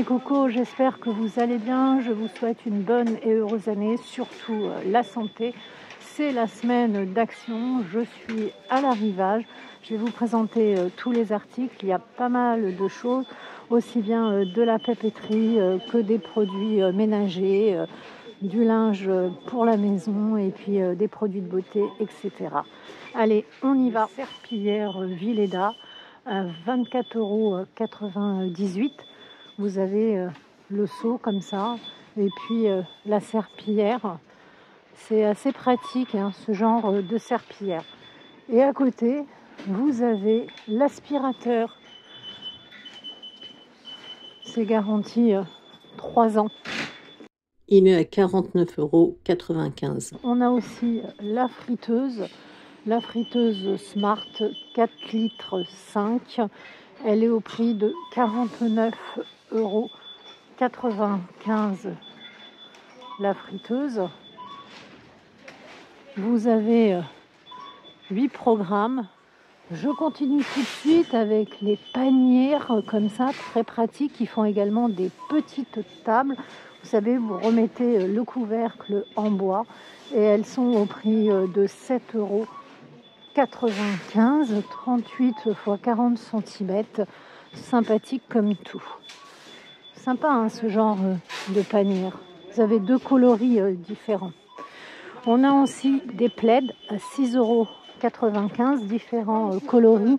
mes cocos, j'espère que vous allez bien. Je vous souhaite une bonne et heureuse année, surtout la santé. C'est la semaine d'action, je suis à l'arrivage. Je vais vous présenter tous les articles. Il y a pas mal de choses, aussi bien de la papeterie que des produits ménagers, du linge pour la maison et puis des produits de beauté, etc. Allez, on y va. Serpillière Villeda à 24,98 €. Vous avez le seau comme ça et puis la serpillière. C'est assez pratique, hein, ce genre de serpillière. Et à côté, vous avez l'aspirateur. C'est garanti 3 ans. Il met à 49,95 €. On a aussi la friteuse Smart 4,5 litres. Elle est au prix de 49,95 €. La friteuse. Vous avez 8 programmes. Je continue tout de suite avec les panières comme ça, très pratiques, qui font également des petites tables. Vous savez, vous remettez le couvercle en bois et elles sont au prix de 7,95 €, 38 x 40 cm, sympathique comme tout. Sympa, hein, ce genre de panière. Vous avez 2 coloris différents. On a aussi des plaids à 6,95 €, différents coloris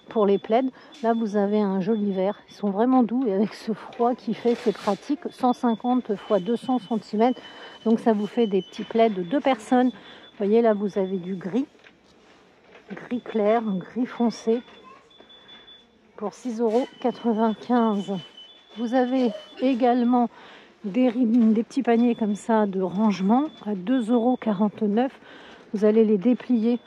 pour les plaids. Là, vous avez un joli vert. Ils sont vraiment doux et avec ce froid qui fait, c'est pratique. 150 x 200 cm. Donc, ça vous fait des petits plaids de 2 personnes. Vous voyez, là, vous avez du gris clair, gris foncé pour 6,95 €. Vous avez également des petits paniers comme ça de rangement à 2,49 €. Vous allez les déplier.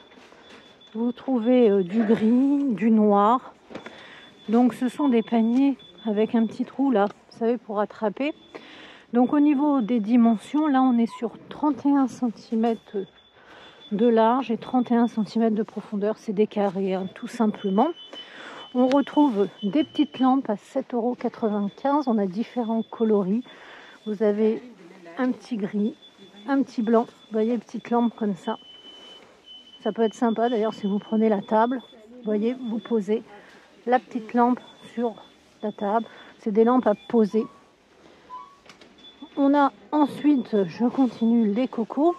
Vous trouvez du gris, du noir. Donc ce sont des paniers avec un petit trou là, vous savez, pour attraper. Donc au niveau des dimensions, là on est sur 31 cm de large et 31 cm de profondeur. C'est des carrés, hein, tout simplement. On retrouve des petites lampes à 7,95 €. On a différents coloris. Vous avez un petit gris, un petit blanc. Vous voyez, petites lampes comme ça. Ça peut être sympa d'ailleurs si vous prenez la table. Vous voyez, vous posez la petite lampe sur la table. C'est des lampes à poser. On a ensuite, je continue, les cocos.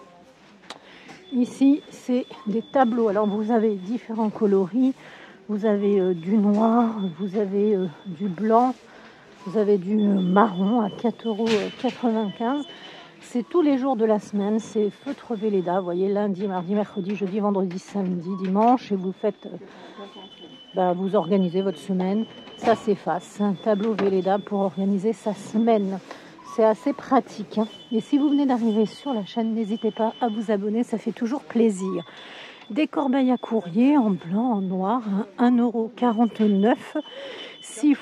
Ici, c'est des tableaux. Alors, vous avez différents coloris. Vous avez du noir, vous avez du blanc, vous avez du marron à 4,95 €. C'est tous les jours de la semaine. C'est Feutre Véleda. Vous voyez, lundi, mardi, mercredi, jeudi, vendredi, samedi, dimanche. Et vous faites, vous organisez votre semaine. Ça s'efface. Un tableau Véleda pour organiser sa semaine. C'est assez pratique, hein. Et si vous venez d'arriver sur la chaîne, n'hésitez pas à vous abonner. Ça fait toujours plaisir. Des corbeilles à courrier en blanc, en noir, 1,49 €, 6 x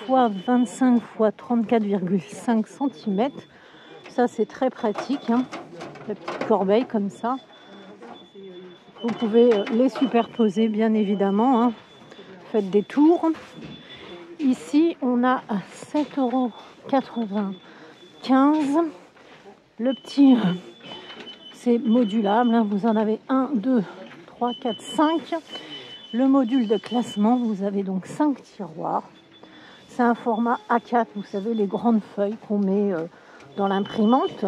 25 x 34,5 cm. Ça, c'est très pratique, hein. La petite corbeille comme ça. Vous pouvez les superposer, bien évidemment, hein. Faites des tours. Ici, on a à 7,95 €. Le petit, c'est modulable, hein. Vous en avez 1, 2, 3, 4, 5. Le module de classement, vous avez donc 5 tiroirs. C'est un format A4, vous savez, les grandes feuilles qu'on met dans l'imprimante.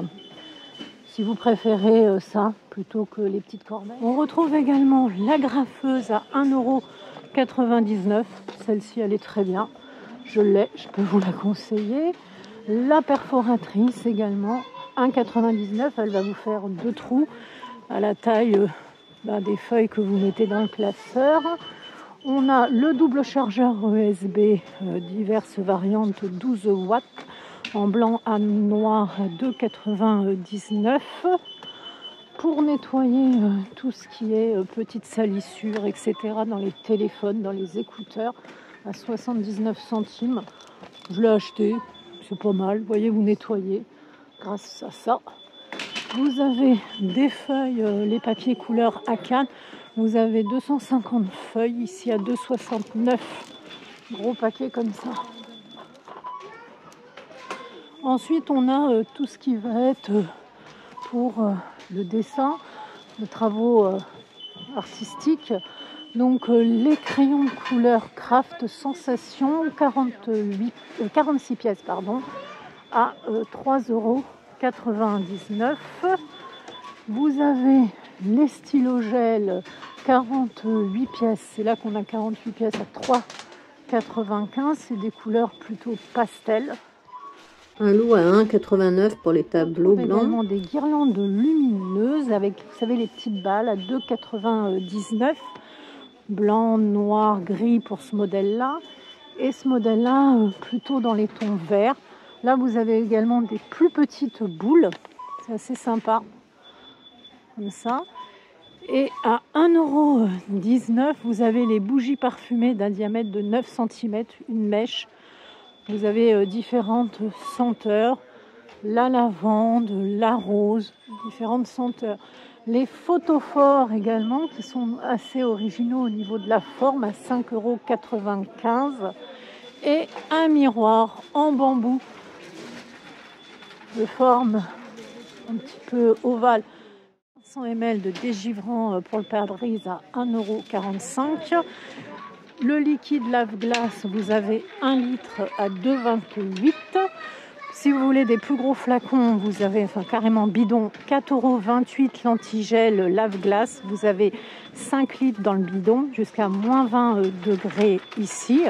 Si vous préférez ça plutôt que les petites corbeilles. On retrouve également la graffeuse à 1,99 €. Celle-ci, elle est très bien. Je l'ai, je peux vous la conseiller. La perforatrice également, 1,99 €. Elle va vous faire 2 trous à la taille des feuilles que vous mettez dans le classeur. On a le double chargeur USB, diverses variantes, 12 watts, en blanc à noir à 2,99 €. Pour nettoyer tout ce qui est petites salissures, etc., dans les téléphones, dans les écouteurs, à 79 centimes. Je l'ai acheté, c'est pas mal. Vous voyez, vous nettoyez grâce à ça. Vous avez des feuilles, les papiers couleur A4. Vous avez 250 feuilles ici à 2,69 €. Gros paquet comme ça. Ensuite, on a tout ce qui va être pour le dessin, les travaux artistiques. Donc les crayons de couleur Craft Sensation, 46 pièces pardon, à 3,99 €. Vous avez les stylos gel 48 pièces, c'est là qu'on a 48 pièces à 3,95 €. C'est des couleurs plutôt pastel. Un lot à 1,89 € pour les tableaux blancs. Également des guirlandes lumineuses avec, vous savez, les petites balles à 2,99 €. Blanc, noir, gris pour ce modèle-là. Et ce modèle-là, plutôt dans les tons verts. Là, vous avez également des plus petites boules. C'est assez sympa. Comme ça. Et à 1,19 €, vous avez les bougies parfumées d'un diamètre de 9 cm, une mèche. Vous avez différentes senteurs. La lavande, la rose, différentes senteurs. Les photophores également, qui sont assez originaux au niveau de la forme, à 5,95 €. Et un miroir en bambou de forme un petit peu ovale. 100 ml de dégivrant pour le pare-brise à 1,45 €. Le liquide lave-glace, vous avez 1 litre à 2,28 €. Si vous voulez des plus gros flacons, vous avez carrément bidon, 4,28 € l'antigel lave-glace. Vous avez 5 litres dans le bidon, jusqu'à moins 20 degrés ici.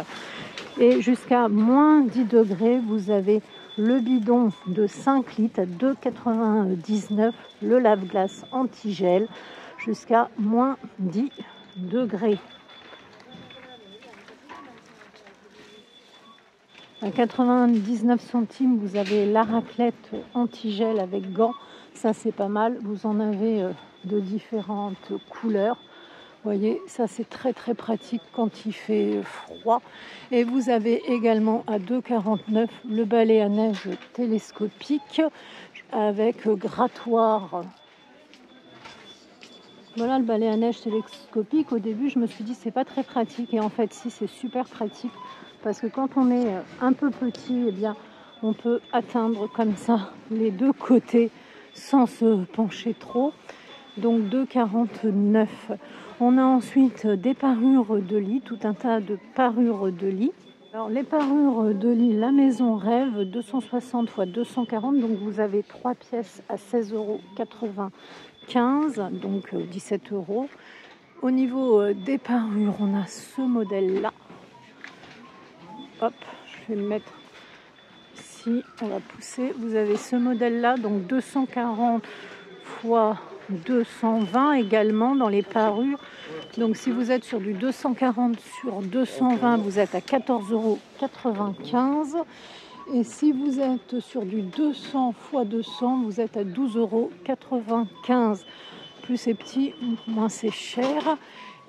Et jusqu'à moins 10 degrés, vous avez le bidon de 5 litres à 2,99 €, le lave-glace antigel, jusqu'à moins 10 degrés. À 99 centimes, vous avez la raclette antigel avec gants. Ça, c'est pas mal. Vous en avez de différentes couleurs. Vous voyez, ça, c'est très, très pratique quand il fait froid. Et vous avez également à 2,49 € le balai à neige télescopique avec grattoir. Voilà le balai à neige télescopique. Au début, je me suis dit, c'est pas très pratique. Et en fait, si, c'est super pratique. Parce que quand on est un peu petit, eh bien, on peut atteindre comme ça les deux côtés sans se pencher trop. Donc 2,49 €. On a ensuite des parures de lit, tout un tas de parures de lit. Alors les parures de lit, la maison rêve, 260 x 240. Donc vous avez 3 pièces à 16,95 €, donc 17 €. Au niveau des parures, on a ce modèle-là. Hop, je vais le mettre ici, on va pousser. Vous avez ce modèle-là, donc 240 x 220 également dans les parures. Donc si vous êtes sur du 240 sur 220, vous êtes à 14,95 €. Et si vous êtes sur du 200 x 200, vous êtes à 12,95 €. Plus c'est petit, moins c'est cher.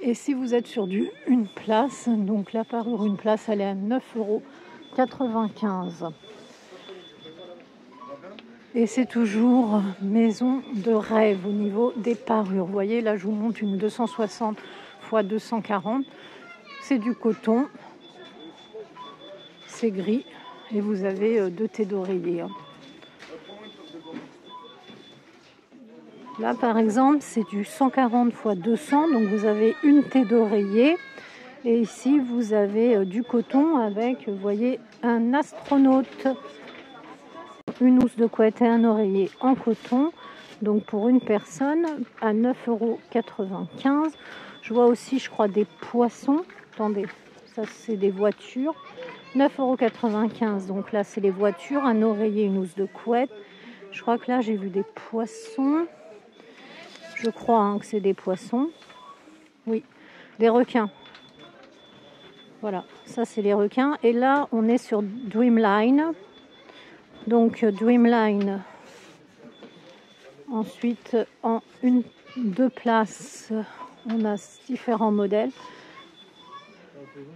Et si vous êtes sur du une place, donc la parure une place, elle est à 9,95 €. Et c'est toujours maison de rêve au niveau des parures. Vous voyez, là, je vous montre une 260 x 240. C'est du coton. C'est gris. Et vous avez 2 thés d'oreiller. Là, par exemple, c'est du 140 x 200. Donc, vous avez une thé d'oreiller. Et ici, vous avez du coton avec, vous voyez, un astronaute. Une housse de couette et un oreiller en coton, donc pour une personne à 9,95 €. Je vois aussi, je crois, des poissons. Attendez, ça c'est des voitures. 9,95 €. Donc là, c'est les voitures, un oreiller, une housse de couette. Je crois que là, j'ai vu des poissons. Je crois que c'est des poissons. Oui, des requins. Voilà, ça c'est les requins. Et là, on est sur Dreamline. Donc Dreamline, ensuite en deux places, on a différents modèles.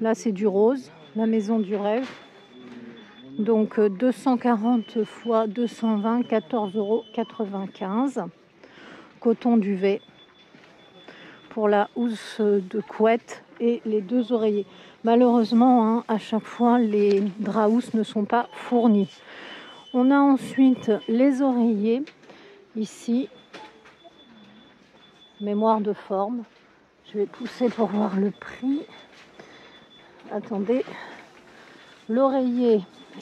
Là c'est du rose, la maison du rêve. Donc 240 x 220, 14,95 €. Coton duvet pour la housse de couette et les 2 oreillers. Malheureusement, à chaque fois, les draps housses ne sont pas fournis. On a ensuite les oreillers, ici, mémoire de forme. Je vais pousser pour voir le prix. Attendez. L'oreiller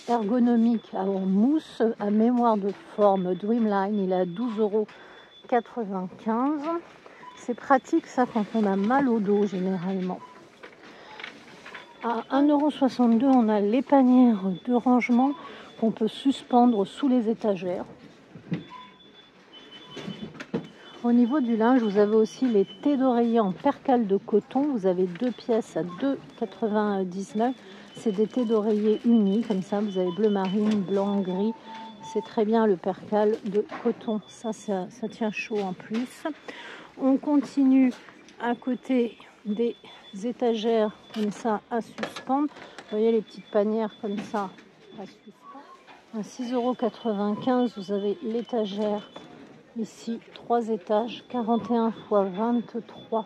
ergonomique en mousse à mémoire de forme Dreamline, il est à 12,95 €. C'est pratique ça quand on a mal au dos généralement. À 1,62 €, on a les panières de rangement qu'on peut suspendre sous les étagères. Au niveau du linge, vous avez aussi les thés d'oreiller en percale de coton. Vous avez 2 pièces à 2,99 €. C'est des thés d'oreiller unis, comme ça. Vous avez bleu marine, blanc, gris. C'est très bien le percale de coton. Ça tient chaud en plus. On continue à côté des étagères comme ça à suspendre. Vous voyez les petites panières comme ça à suspendre. À 6,95 €, vous avez l'étagère. Ici, 3 étages, 41 x 23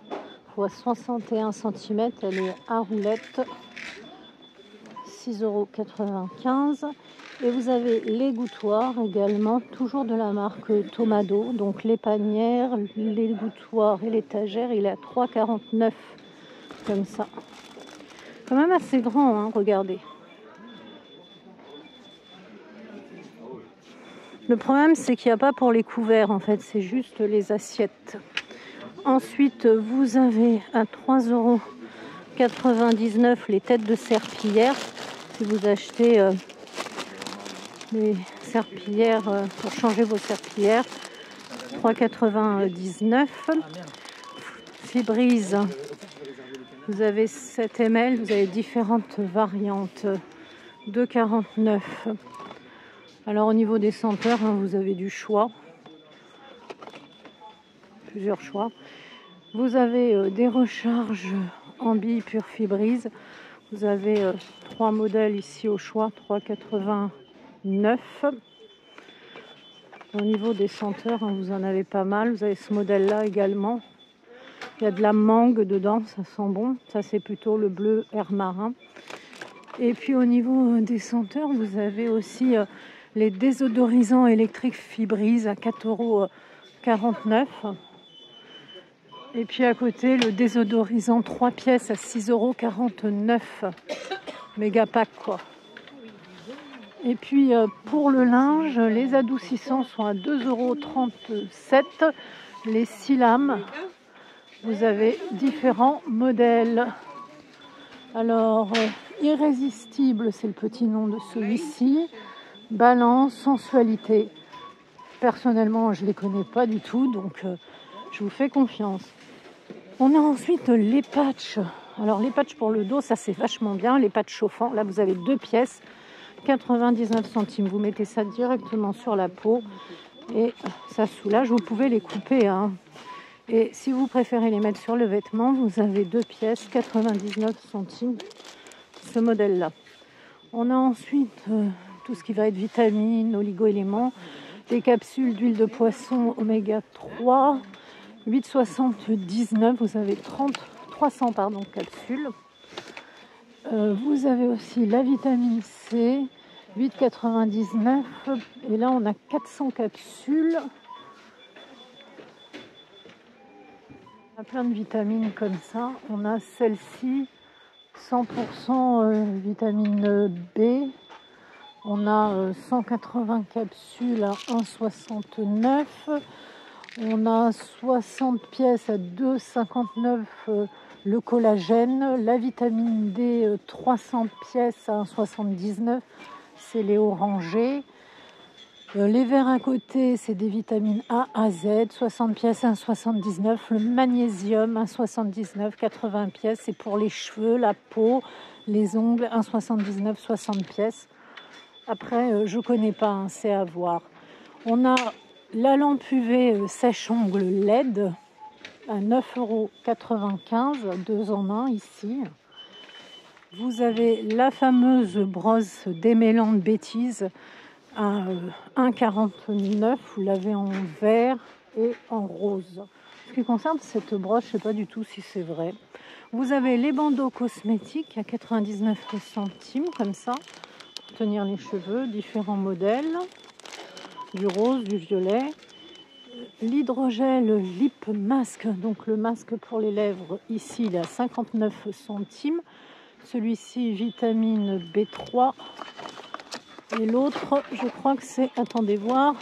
x 61 cm. Elle est à roulette, 6,95 €. Et vous avez les gouttoirs également, toujours de la marque Tomado. Donc les panières, les gouttoirs et l'étagère, il est à 3,49 €, comme ça. Quand même assez grand, hein, regardez. Le problème, c'est qu'il n'y a pas pour les couverts, en fait, c'est juste les assiettes. Ensuite, vous avez à 3,99 € les têtes de serpillière. Si vous achetez les serpillières pour changer vos serpillières, 3,99 €. Fibrise, vous avez 7 ml, vous avez différentes variantes, 2,49 €. Alors au niveau des senteurs, hein, vous avez du choix, plusieurs choix. Vous avez des recharges en billes pure Fibrise. Vous avez 3 modèles ici au choix, 3,89 €. Au niveau des senteurs, hein, vous en avez pas mal. Vous avez ce modèle-là également. Il y a de la mangue dedans, ça sent bon. Ça, c'est plutôt le bleu air marin. Et puis au niveau des senteurs, vous avez aussi les désodorisants électriques Fibrise à 4,49 €. Et puis à côté, le désodorisant 3 pièces à 6,49 €. Méga pack, quoi. Et puis pour le linge, les adoucissants sont à 2,37 €. Les 6 lames, vous avez différents modèles. Alors, Irrésistible, c'est le petit nom de celui-ci. Balance, Sensualité. Personnellement, je ne les connais pas du tout, donc je vous fais confiance. On a ensuite les patchs. Alors, les patchs pour le dos, ça c'est vachement bien. Les patchs chauffants, là vous avez 2 pièces, 99 centimes. Vous mettez ça directement sur la peau et ça soulage. Vous pouvez les couper, hein. Et si vous préférez les mettre sur le vêtement, vous avez 2 pièces, 99 centimes, ce modèle-là. On a ensuite tout ce qui va être vitamines, oligo-éléments, des capsules d'huile de poisson oméga 3, 8,79 €. Vous avez 300 capsules. Vous avez aussi la vitamine C, 8,99 €. Et là, on a 400 capsules. On a plein de vitamines comme ça. On a celle-ci, 100% vitamine B. On a 180 capsules à 1,69 €. On a 60 pièces à 2,59 € le collagène. La vitamine D, 300 pièces à 1,79 €. C'est les orangés. Les verts à côté, c'est des vitamines A à Z, 60 pièces, 1,79 €. Le magnésium, 1,79 €, 80 pièces. C'est pour les cheveux, la peau, les ongles, 1,79 €, 60 pièces. Après, je ne connais pas, hein, c'est à voir. On a la lampe UV sèche-ongles LED à 9,95 €, 2 en 1 ici. Vous avez la fameuse brosse démêlante Bêtise à 1,49 €. Vous l'avez en vert et en rose. Ce qui concerne cette brosse, je ne sais pas du tout si c'est vrai. Vous avez les bandeaux cosmétiques à 99 centimes, comme ça. tenir les cheveux, différents modèles, du rose, du violet. L'hydrogel lip mask, donc le masque pour les lèvres, ici il est à 59 centimes. Celui-ci vitamine B3. Et l'autre, je crois que c'est, attendez voir,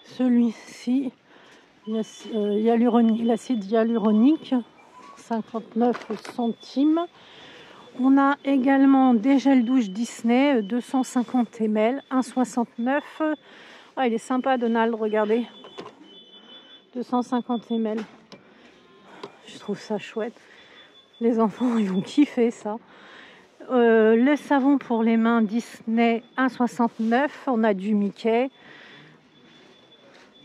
celui-ci, l'acide hyaluronique, 59 centimes. On a également des gels douche Disney, 250 ml, 1,69. Ah, il est sympa, Donald, regardez. 250 ml. Je trouve ça chouette. Les enfants, ils vont kiffer ça. Le savon pour les mains Disney, 1,69. On a du Mickey.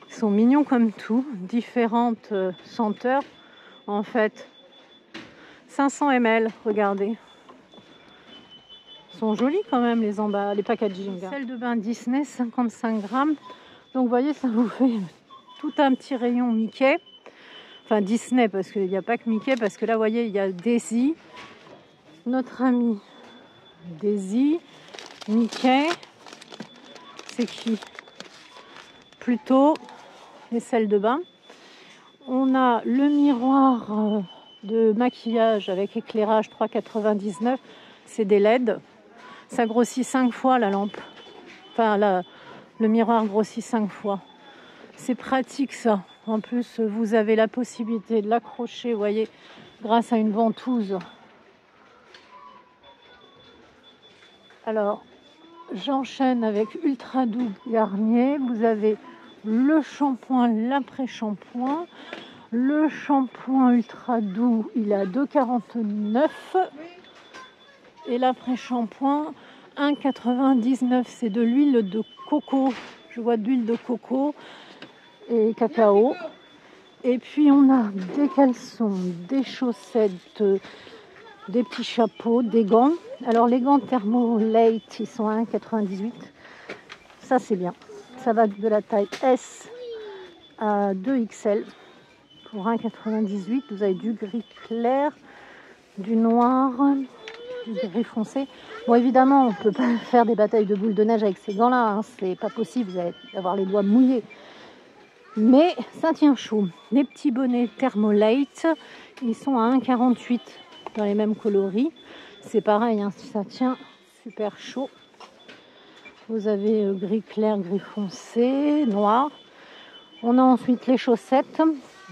Ils sont mignons comme tout. Différentes senteurs. En fait, 500 ml, regardez. Ils sont jolis quand même, les packaging. Celle de bain Disney, 55 grammes. Donc, vous voyez, ça vous fait tout un petit rayon Mickey. Enfin, Disney, parce qu'il n'y a pas que Mickey. Parce que là, vous voyez, il y a Daisy. Notre ami Daisy. Mickey. C'est qui? Plutôt les selles de bain. On a le miroir de maquillage avec éclairage, 3,99. C'est des LED. Ça grossit 5 fois la lampe. Enfin, le miroir grossit 5 fois. C'est pratique ça. En plus, vous avez la possibilité de l'accrocher, vous voyez, grâce à une ventouse. Alors, j'enchaîne avec Ultra Doux Garnier. Vous avez le shampoing, l'après-shampoing. Le shampoing Ultra Doux, il est à 2,49. Et l'après-shampoing, 1,99. C'est de l'huile de coco. Je vois de l'huile de coco et cacao. Et puis on a des caleçons, des chaussettes, des petits chapeaux, des gants. Alors les gants Thermolite, ils sont à 1,98. Ça c'est bien. Ça va de la taille S à 2XL pour 1,98. Vous avez du gris clair, du noir, du gris foncé. Bon, évidemment, on ne peut pas faire des batailles de boules de neige avec ces gants-là. Hein. C'est pas possible, vous allez avoir les doigts mouillés. Mais ça tient chaud. Les petits bonnets Thermolite, ils sont à 1,48 dans les mêmes coloris. C'est pareil, hein, ça tient super chaud. Vous avez gris clair, gris foncé, noir. On a ensuite les chaussettes.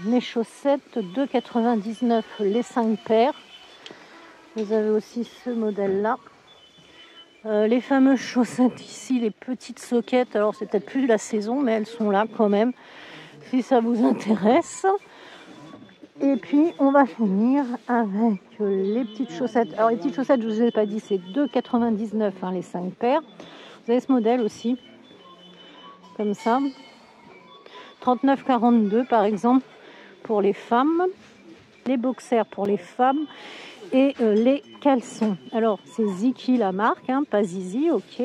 Les chaussettes, 2,99 les 5 paires. Vous avez aussi ce modèle-là. Les fameuses chaussettes ici, les petites soquettes. Alors, c'est peut-être plus la saison, mais elles sont là quand même, si ça vous intéresse. Et puis, on va finir avec les petites chaussettes. Alors, les petites chaussettes, je ne vous ai pas dit, c'est 2,99 hein, les 5 paires. Vous avez ce modèle aussi, comme ça. 39,42 par exemple pour les femmes. Les boxers pour les femmes. Et les caleçons. Alors, c'est Ziki la marque, hein, pas Zizi, ok.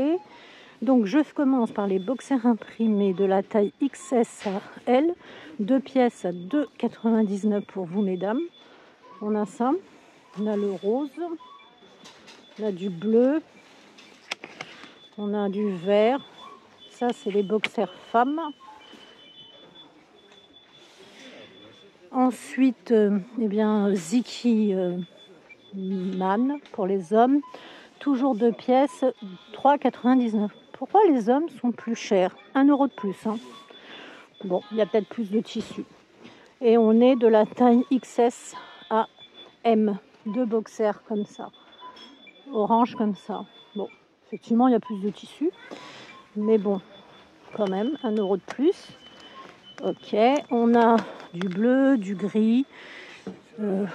Donc, je commence par les boxers imprimés de la taille XS à L. 2 pièces à 2,99 pour vous, mesdames. On a ça. On a le rose. On a du bleu. On a du vert. Ça, c'est les boxers femmes. Ensuite, eh bien, Ziki Man pour les hommes. Toujours 2 pièces, 3,99. Pourquoi les hommes sont plus chers? 1 € de plus. Hein. Bon, il y a peut-être plus de tissu. Et on est de la taille XS à M. 2 boxers comme ça. Orange comme ça. Bon, effectivement, il y a plus de tissu. Mais bon, quand même, 1 € de plus. Ok, on a du bleu, du gris. On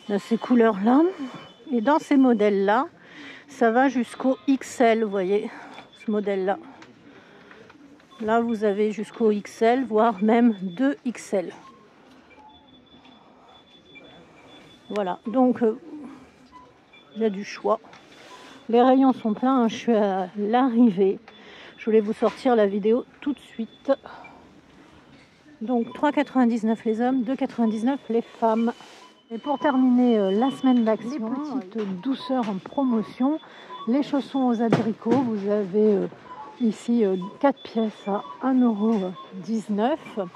a ces couleurs-là. Et dans ces modèles-là, ça va jusqu'au XL, vous voyez, ce modèle-là. Là, vous avez jusqu'au XL, voire même 2XL. Voilà, donc il y a du choix. Les rayons sont pleins, hein, je suis à l'arrivée. Je voulais vous sortir la vidéo tout de suite. Donc 3,99 les hommes, 2,99 les femmes. Et pour terminer la semaine d'action, petite douceur en promotion, les chaussons aux abricots, vous avez ici 4 pièces à 1,19 €.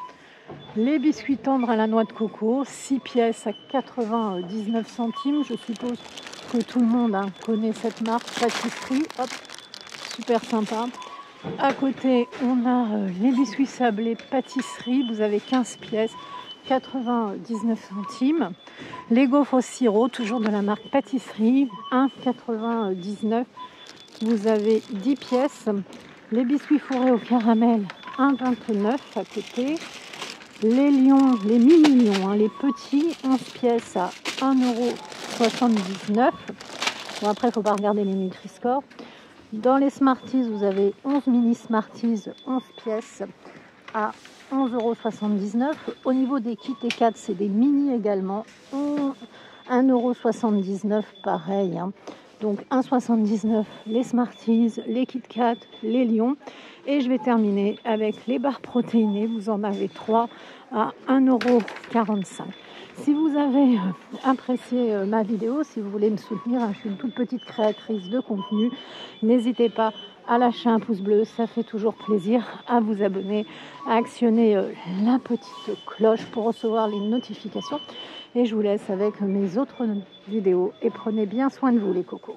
Les biscuits tendres à la noix de coco, 6 pièces à 99 centimes. Je suppose que tout le monde connaît cette marque, pâtisserie. Hop, super sympa. À côté, on a les biscuits sablés pâtisserie. Vous avez 15 pièces, 99 centimes. Les gaufres au sirop, toujours de la marque pâtisserie, 1,99 €. Vous avez 10 pièces. Les biscuits fourrés au caramel, 1,29 € à côté. Les lions, les mini-lions, les petits, 11 pièces à 1,79 €. Bon, après, il ne faut pas regarder les Nutri-Score. Dans les Smarties, vous avez 11 mini Smarties, 11 pièces à 11,79 €. Au niveau des kits et 4, c'est des mini également, 1,79 € pareil. Donc 1,79 € les Smarties, les Kit Kat, les Lions. Et je vais terminer avec les barres protéinées. Vous en avez 3 à 1,45 €. Si vous avez apprécié ma vidéo, si vous voulez me soutenir, je suis une toute petite créatrice de contenu, n'hésitez pas à lâcher un pouce bleu, ça fait toujours plaisir, à vous abonner, à actionner la petite cloche pour recevoir les notifications. Et je vous laisse avec mes autres vidéos et prenez bien soin de vous les cocos.